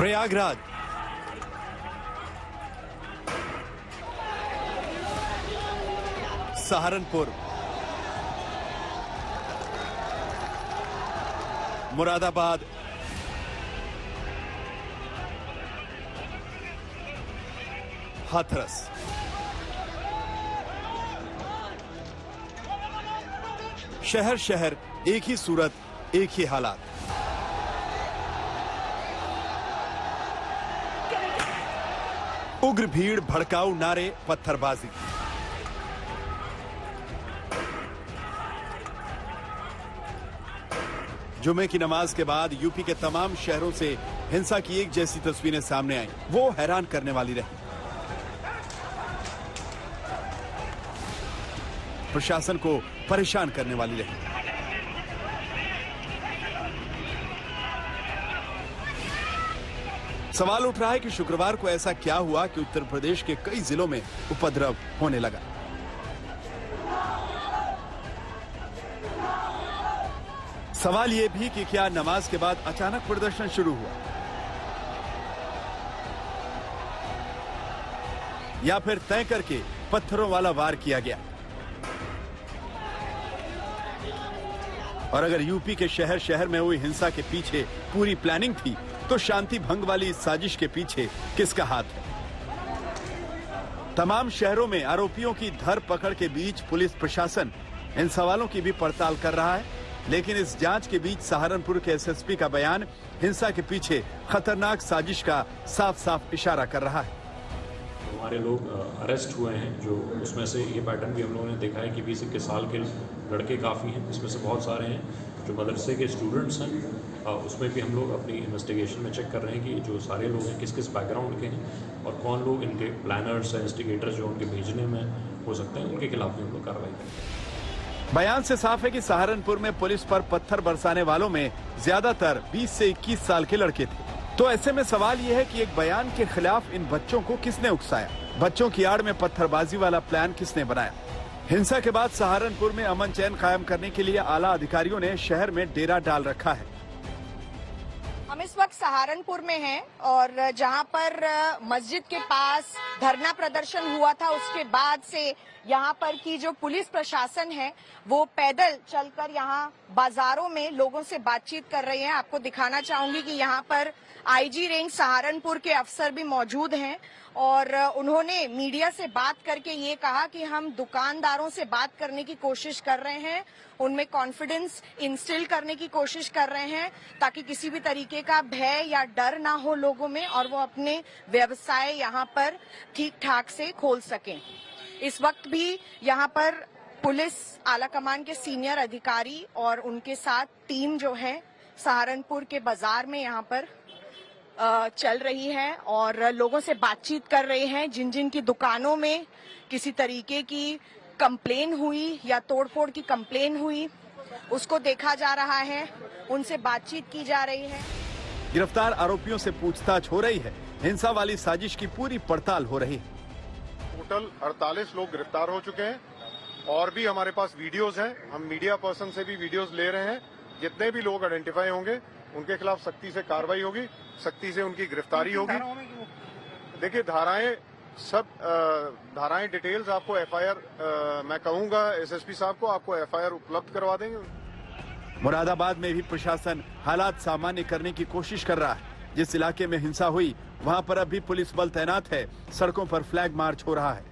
प्रयागराज, सहारनपुर, मुरादाबाद, हाथरस, शहर शहर एक ही सूरत, एक ही हालात। उग्र भीड़, भड़काऊ नारे, पत्थरबाजी। जुमे की नमाज के बाद यूपी के तमाम शहरों से हिंसा की एक जैसी तस्वीरें सामने आई। वो हैरान करने वाली रही। प्रशासन को परेशान करने वाली रही। सवाल उठ रहा है कि शुक्रवार को ऐसा क्या हुआ कि उत्तर प्रदेश के कई जिलों में उपद्रव होने लगा। सवाल यह भी कि क्या नमाज के बाद अचानक प्रदर्शन शुरू हुआ या फिर तय करके पत्थरों वाला वार किया गया। और अगर यूपी के शहर शहर में हुई हिंसा के पीछे पूरी प्लानिंग थी तो शांति भंग वाली इस साजिश के पीछे किसका हाथ है? तमाम शहरों में आरोपियों की धर पकड़ के बीच पुलिस प्रशासन इन सवालों की भी पड़ताल कर रहा है। लेकिन इस जांच के बीच सहारनपुर के एसएसपी का बयान हिंसा के पीछे खतरनाक साजिश का साफ साफ इशारा कर रहा है। हमारे लोग अरेस्ट हुए हैं, जो उसमें से ये पैटर्न भी हम लोगों ने देखा है कि 20-21 साल के लड़के काफ़ी हैं, इसमें से बहुत सारे हैं जो मदरसे के स्टूडेंट्स हैं। उसमें भी हम लोग अपनी इन्वेस्टिगेशन में चेक कर रहे हैं कि जो सारे लोग हैं किस किस बैकग्राउंड के हैं और कौन लोग इनके प्लानर्स हैं, इंस्टिगेटर्स जो उनके भेजने में हो सकते हैं, उनके खिलाफ भी हम लोग कार्रवाई करेंगे। बयान से साफ है कि सहारनपुर में पुलिस पर पत्थर बरसाने वालों में ज्यादातर 20 से 21 साल के लड़के थे। तो ऐसे में सवाल यह है कि एक बयान के खिलाफ इन बच्चों को किसने उकसाया? बच्चों की आड़ में पत्थरबाजी वाला प्लान किसने बनाया? हिंसा के बाद सहारनपुर में अमन चैन कायम करने के लिए आला अधिकारियों ने शहर में डेरा डाल रखा है। हम इस वक्त सहारनपुर में हैं और जहां पर मस्जिद के पास धरना प्रदर्शन हुआ था, उसके बाद से यहां पर की जो पुलिस प्रशासन है वो पैदल चलकर यहां बाजारों में लोगों से बातचीत कर रही है। आपको दिखाना चाहूंगी कि यहां पर आईजी रेंज सहारनपुर के अफसर भी मौजूद हैं और उन्होंने मीडिया से बात करके ये कहा कि हम दुकानदारों से बात करने की कोशिश कर रहे हैं, उनमें कॉन्फिडेंस इंस्टिल करने की कोशिश कर रहे हैं ताकि किसी भी तरीके का भय या डर ना हो लोगों में और वो अपने व्यवसाय यहाँ पर ठीक ठाक से खोल सकें। इस वक्त भी यहाँ पर पुलिस आला कमान के सीनियर अधिकारी और उनके साथ टीम जो है सहारनपुर के बाजार में यहाँ पर चल रही है और लोगों से बातचीत कर रहे हैं। जिन जिन की दुकानों में किसी तरीके की कंप्लेन हुई या तोड़फोड़ की कंप्लेन हुई उसको देखा जा रहा है, उनसे बातचीत की जा रही है। गिरफ्तार आरोपियों से पूछताछ हो रही है। हिंसा वाली साजिश की पूरी पड़ताल हो रही है। टोटल 48 लोग गिरफ्तार हो चुके हैं और भी हमारे पास वीडियोस हैं। हम मीडिया पर्सन से भी वीडियोस ले रहे हैं। जितने भी लोग आइडेंटिफाई होंगे उनके खिलाफ सख्ती से कार्रवाई होगी, सख्ती से उनकी गिरफ्तारी होगी। देखिए धाराएं डिटेल्स आपको एफआईआर मैं कहूंगा एसएसपी साहब को आपको एफआईआर उपलब्ध करवा देंगे। मुरादाबाद में भी प्रशासन हालात सामान्य करने की कोशिश कर रहा है। जिस इलाके में हिंसा हुई वहां पर अब भी पुलिस बल तैनात है। सड़कों पर फ्लैग मार्च हो रहा है।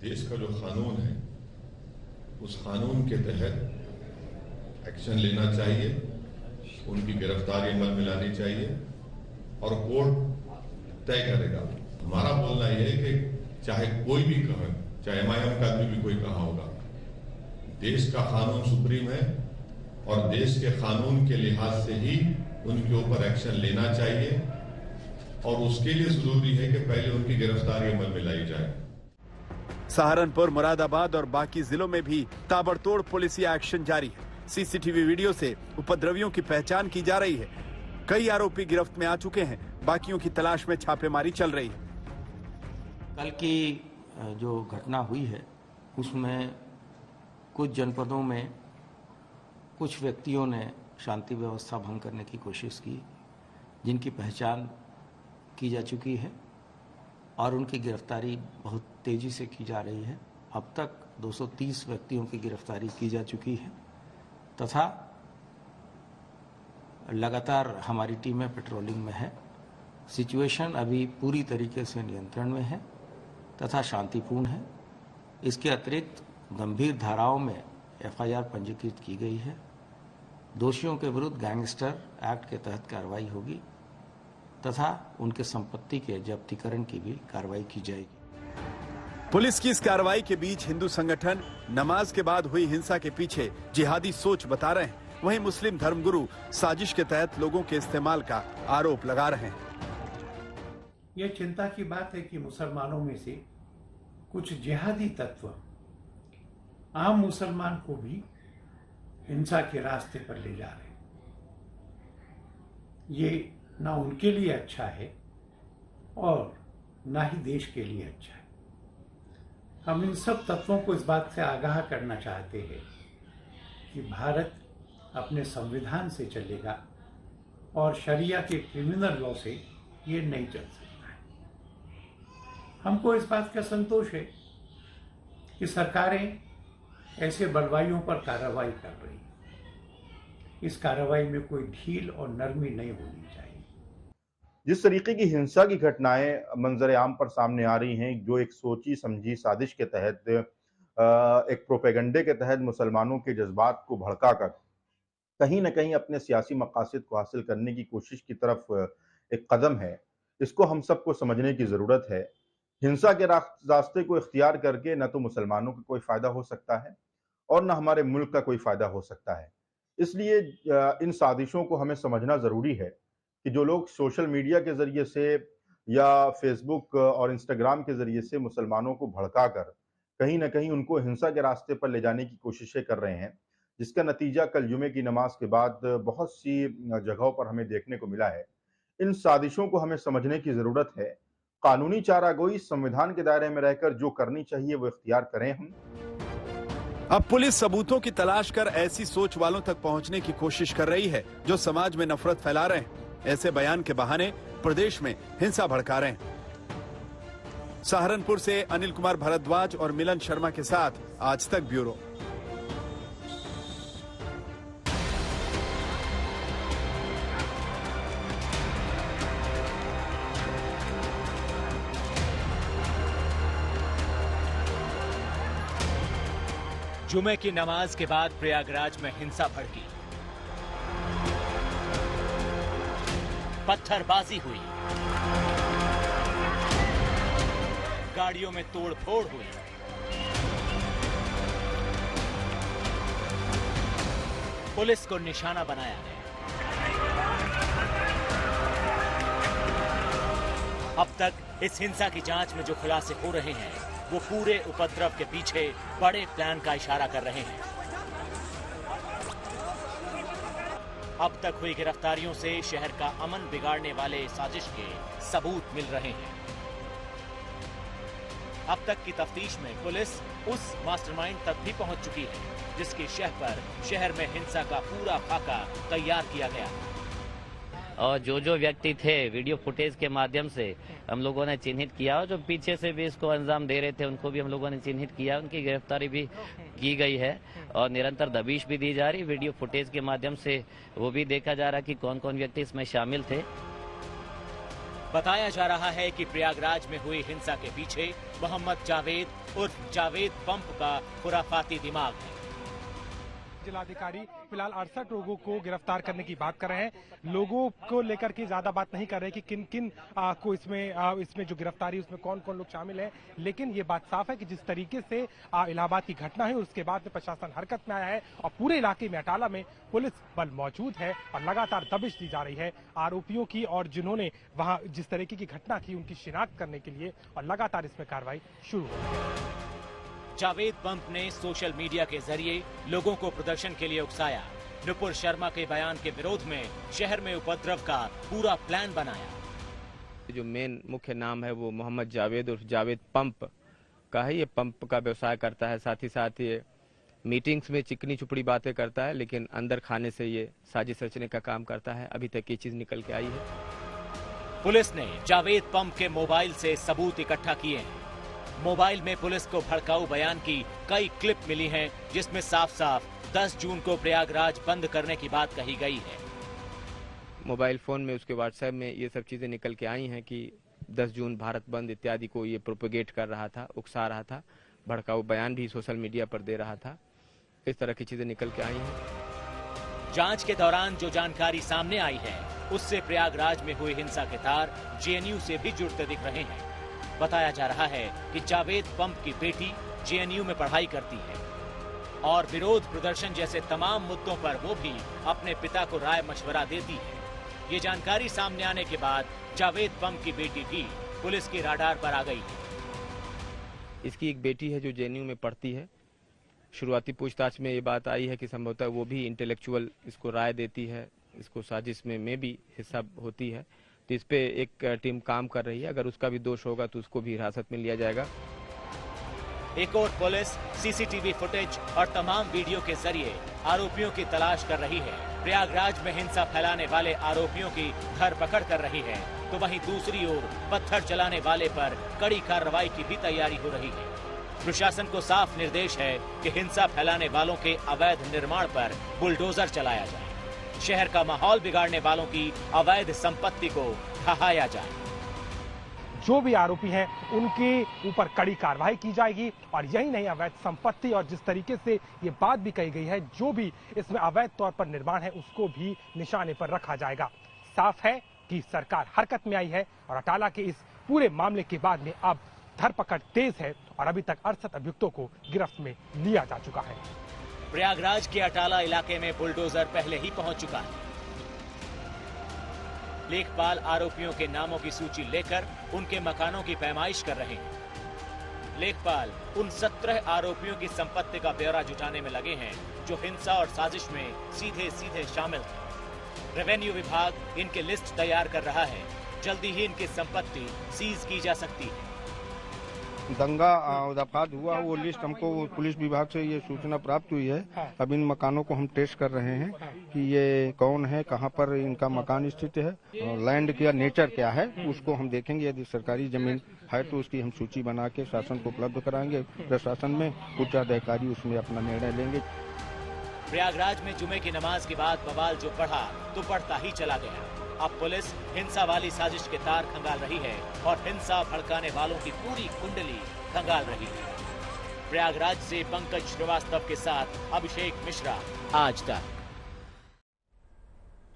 देश का जो कानून है उस कानून के तहत एक्शन लेना चाहिए, उनकी गिरफ्तारी अमल में लानी चाहिए और कोर्ट तय करेगा। हमारा बोलना यह है कि चाहे कोई भी कहे, चाहे एमआईएम का आदमी भी कोई कहा होगा, देश का कानून सुप्रीम है और देश के कानून के लिहाज से ही उनके ऊपर एक्शन लेना चाहिए और उसके लिए जरूरी है कि पहले उनकी गिरफ्तारी अमल में लाई जाए। सहारनपुर, मुरादाबाद और बाकी जिलों में भी ताबड़तोड़ पुलिसिया एक्शन जारी है। सीसीटीवी वीडियो से उपद्रवियों की पहचान की जा रही है। कई आरोपी गिरफ्त में आ चुके हैं। बाकियों की तलाश में छापेमारी चल रही है। कल की जो घटना हुई है उसमें कुछ जनपदों में कुछ व्यक्तियों ने शांति व्यवस्था भंग करने की कोशिश की, जिनकी पहचान की जा चुकी है और उनकी गिरफ्तारी बहुत तेज़ी से की जा रही है। अब तक 230 व्यक्तियों की गिरफ्तारी की जा चुकी है तथा लगातार हमारी टीमें पेट्रोलिंग में है। सिचुएशन अभी पूरी तरीके से नियंत्रण में है तथा शांतिपूर्ण है। इसके अतिरिक्त गंभीर धाराओं में एफआईआर पंजीकृत की गई है। दोषियों के विरुद्ध गैंगस्टर एक्ट के तहत कार्रवाई होगी तथा उनके संपत्ति के जब्तीकरण की भी कार्रवाई की जाएगी। पुलिस की इस कार्रवाई के बीच हिंदू संगठन नमाज के बाद हुई हिंसा के पीछे जिहादी सोच बता रहे हैं। वहीं मुस्लिम धर्मगुरु साजिश के तहत लोगों के इस्तेमाल का आरोप लगा रहे हैं। यह चिंता की बात है कि मुसलमानों में से कुछ जिहादी तत्व आम मुसलमान को भी हिंसा के रास्ते पर ले जा रहे हैं। ये ना उनके लिए अच्छा है और ना ही देश के लिए अच्छा है। हम इन सब तत्वों को इस बात से आगाह करना चाहते हैं कि भारत अपने संविधान से चलेगा और शरिया के क्रिमिनल लॉ से ये नहीं चल सकता है। हमको इस बात का संतोष है कि सरकारें ऐसे बलवाइयों पर कार्रवाई कर रही है। इस कार्रवाई में कोई ढील और नरमी नहीं होनी चाहिए। जिस तरीके की हिंसा की घटनाएं मंजर आम पर सामने आ रही हैं, जो एक सोची समझी साजिश के तहत, एक प्रोपेगंडे के तहत मुसलमानों के जज्बात को भड़काकर कहीं न कहीं अपने सियासी मकासद को हासिल करने की कोशिश की तरफ एक कदम है, इसको हम सबको समझने की ज़रूरत है। हिंसा के रास्ते को इख्तियार करके न तो मुसलमानों को कोई फ़ायदा हो सकता है और न हमारे मुल्क का कोई फ़ायदा हो सकता है। इसलिए इन साजिशों को हमें समझना ज़रूरी है कि जो लोग सोशल मीडिया के ज़रिए से या फेसबुक और इंस्टाग्राम के ज़रिए से मुसलमानों को भड़काकर कहीं न कहीं उनको हिंसा के रास्ते पर ले जाने की कोशिशें कर रहे हैं, जिसका नतीजा कल जुमे की नमाज के बाद बहुत सी जगहों पर हमें देखने को मिला है। इन साजिशों को हमें समझने की ज़रूरत है। कानूनी चारागोई संविधान के दायरे में रहकर जो करनी चाहिए वो इख्तियार करें हम। अब पुलिस सबूतों की तलाश कर ऐसी सोच वालों तक पहुंचने की कोशिश कर रही है जो समाज में नफरत फैला रहे हैं। ऐसे बयान के बहाने प्रदेश में हिंसा भड़का रहे हैं। सहारनपुर से अनिल कुमार भारद्वाज और मिलन शर्मा के साथ आज तक ब्यूरो। जुमे की नमाज के बाद प्रयागराज में हिंसा भड़की, पत्थरबाजी हुई, गाड़ियों में तोड़फोड़ हुई, पुलिस को निशाना बनाया गया। अब तक इस हिंसा की जांच में जो खुलासे हो रहे हैं वो पूरे उपद्रव के पीछे बड़े प्लान का इशारा कर रहे हैं। अब तक हुई गिरफ्तारियों से शहर का अमन बिगाड़ने वाले साजिश के सबूत मिल रहे हैं। अब तक की तफ्तीश में पुलिस उस मास्टरमाइंड तक भी पहुंच चुकी है जिसकी शह पर शहर में हिंसा का पूरा खाका तैयार किया गया। और जो व्यक्ति थे वीडियो फुटेज के माध्यम से हम लोगों ने चिन्हित किया और जो पीछे से भी इसको अंजाम दे रहे थे उनको भी हम लोगों ने चिन्हित किया। उनकी गिरफ्तारी भी की गई है और निरंतर दबिश भी दी जा रही। वीडियो फुटेज के माध्यम से वो भी देखा जा रहा कि कौन कौन व्यक्ति इसमें शामिल थे। बताया जा रहा है कि प्रयागराज में हुई हिंसा के पीछे मोहम्मद जावेद उर्फ जावेद पंप का खुराफाती दिमाग है। जिलाधिकारी फिलहाल 68 लोगों को गिरफ्तार करने की बात कर रहे हैं। लोगों को लेकर के ज्यादा बात नहीं कर रहे कि किन किन को इसमें जो गिरफ्तारी उसमें कौन कौन लोग शामिल हैं, लेकिन ये बात साफ है कि जिस तरीके से इलाहाबाद की घटना है उसके बाद प्रशासन हरकत में आया है और पूरे इलाके में अटाला में पुलिस बल मौजूद है और लगातार दबिश दी जा रही है आरोपियों की और जिन्होंने वहां जिस तरीके की घटना की उनकी शिनाख्त करने के लिए और लगातार इसमें कार्रवाई शुरू हो गई है। जावेद पंप ने सोशल मीडिया के जरिए लोगों को प्रदर्शन के लिए उकसाया। नुपुर शर्मा के बयान के विरोध में शहर में उपद्रव का पूरा प्लान बनाया। जो मेन मुख्य नाम है वो मोहम्मद जावेद उर्फ जावेद पंप का है। ये पंप का व्यवसाय करता है, साथ ही साथ ये मीटिंग्स में चिकनी चुपड़ी बातें करता है, लेकिन अंदर खाने से ये साजिश रचने का काम करता है। अभी तक ये चीज निकल के आई है। पुलिस ने जावेद पंप के मोबाइल से सबूत इकट्ठा किए हैं। मोबाइल में पुलिस को भड़काऊ बयान की कई क्लिप मिली हैं, जिसमें साफ साफ 10 जून को प्रयागराज बंद करने की बात कही गई है। मोबाइल फोन में उसके व्हाट्सएप में ये सब चीजें निकल के आई हैं कि 10 जून भारत बंद इत्यादि को ये प्रोपेगेट कर रहा था, उकसा रहा था, भड़काऊ बयान भी सोशल मीडिया पर दे रहा था। इस तरह की चीजें निकल के आई हैं। जांच के दौरान जो जानकारी सामने आई है, उससे प्रयागराज में हुई हिंसा के तार जेएनयू से भी जुड़ते दिख रहे हैं। बताया जा रहा है कि जावेद पंप की बेटी जेएनयू में पढ़ाई करती है और विरोध प्रदर्शन जैसे तमाम मुद्दों पर वो भी अपने पिता को राय मशवरा देती है। ये जानकारी सामने आने के बाद जावेद पंप की बेटी भी पुलिस के राडार पर आ गई है। इसकी एक बेटी है जो जेएनयू में पढ़ती है। शुरुआती पूछताछ में ये बात आई है कि संभवतः वो भी इंटेलेक्चुअल इसको राय देती है, इसको साजिश में भी हिस्सा होती है। तो इस पे एक टीम काम कर रही है। अगर उसका भी दोष होगा तो उसको भी हिरासत में लिया जाएगा। एक और पुलिस सीसीटीवी फुटेज और तमाम वीडियो के जरिए आरोपियों की तलाश कर रही है। प्रयागराज में हिंसा फैलाने वाले आरोपियों की धरपकड़ कर रही है, तो वहीं दूसरी ओर पत्थर चलाने वाले पर कड़ी कार्रवाई की भी तैयारी हो रही है। प्रशासन को साफ निर्देश है कि हिंसा फैलाने वालों के अवैध निर्माण पर बुलडोजर चलाया जाए, शहर का माहौल बिगाड़ने वालों की अवैध संपत्ति को ढहाया जाए। जो भी आरोपी हैं उनके ऊपर कड़ी कार्रवाई की जाएगी। और यही नहीं, अवैध संपत्ति और जिस तरीके से ये बात भी कही गई है, जो भी इसमें अवैध तौर पर निर्माण है उसको भी निशाने पर रखा जाएगा। साफ है कि सरकार हरकत में आई है और अटाला के इस पूरे मामले के बाद में अब धरपकड़ तेज है और अभी तक 68 अभियुक्तों को गिरफ्त में लिया जा चुका है। प्रयागराज के अटाला इलाके में बुलडोजर पहले ही पहुंच चुका है। लेखपाल आरोपियों के नामों की सूची लेकर उनके मकानों की पैमाइश कर रहे हैं। लेखपाल उन 17 आरोपियों की संपत्ति का ब्यौरा जुटाने में लगे हैं जो हिंसा और साजिश में सीधे शामिल थे। रेवेन्यू विभाग इनकी लिस्ट तैयार कर रहा है। जल्दी ही इनकी संपत्ति सीज की जा सकती है। दंगा उदाफात हुआ, वो लिस्ट हमको पुलिस विभाग से ये सूचना प्राप्त हुई है। अब इन मकानों को हम टेस्ट कर रहे हैं कि ये कौन है, कहां पर इनका मकान स्थित है, और लैंड का नेचर क्या है उसको हम देखेंगे। यदि सरकारी जमीन है तो उसकी हम सूची बना के शासन को उपलब्ध कराएंगे। प्रशासन में उच्च अधिकारी उसमें अपना निर्णय लेंगे। प्रयागराज में जुमे की नमाज के बाद बवाल जो बढ़ा तो बढ़ता ही चला गया। अब पुलिस हिंसा वाली साजिश के तार खंगाल रही है और हिंसा भड़काने वालों की पूरी कुंडली खंगाल रही है। प्रयागराज से पंकज श्रीवास्तव के साथ अभिषेक मिश्रा, आज तक।